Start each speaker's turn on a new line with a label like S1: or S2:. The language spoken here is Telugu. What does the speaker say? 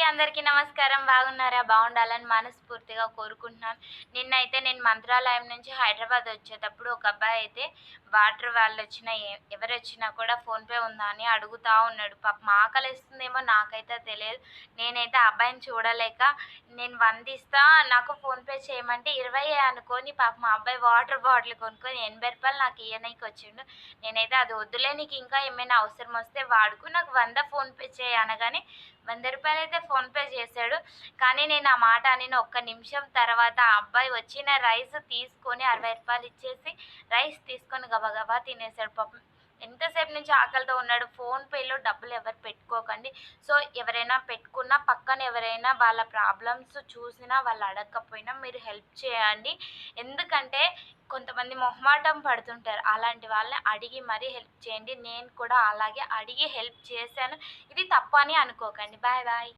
S1: అందరికీ నమస్కారం. బాగున్నారా? బాగుండాలని మనస్ఫూర్తిగా కోరుకుంటున్నాను. నిన్నైతే నేను మంత్రాలయం నుంచి హైదరాబాద్ వచ్చేటప్పుడు ఒక అబ్బాయి అయితే వాటర్ వాళ్ళొచ్చినా ఎవరొచ్చినా కూడా ఫోన్‌పే ఉందా అని అడుగుతా ఉన్నాడు. పాపం ఆకలేస్తుందేమో నాకైతే తెలియదు. నేనైతే ఆ అబ్బాయిని చూడలేక నేను 100 ఇస్తా నాకు ఫోన్‌పే చేయమంటే 20 అనుకోని పాపం ఆ అబ్బాయి వాటర్ బాటిల్ కొనుక్కొని రూ. 80 నాకు ఇయ్యనీకొచ్చిండు. నేనైతే అది వద్దులే నీకు ఇంకా ఏమైనా అవసరం వస్తే వాడుకో నాకు 100 ఫోన్‌పే చెయి అనగానే రూ. 100 అయితే ఫోన్‌పే చేశాడు. కానీ నేను ఆ మాట అనిన ఒక్క నిమిషం తర్వాత ఆ అబ్బాయి వచ్చిన రైస్ తీసుకొని రూ. 60 ఇచ్చేసి రైస్ తీసుకొని గబగబా తినేసాడు పాపం. ఎంతసేపు నుంచి ఆకలితో ఉన్నాడు. ఫోన్‌పేలో డబ్బులు ఎవరు పెట్టుకోకండి. సో, ఎవరైనా పెట్టుకున్నా పక్కన ఎవరైనా వాళ్ళ ప్రాబ్లమ్స్ చూసినా వాళ్ళు అడగకపోయినా మీరు హెల్ప్ చేయండి. ఎందుకంటే కొంతమంది మొహమాటం పడుతుంటారు. అలాంటి వాళ్ళని అడిగి మరీ హెల్ప్ చేయండి. నేను కూడా అలాగే అడిగి హెల్ప్ చేశాను. ఇది తప్పు అని అనుకోకండి. Bye bye.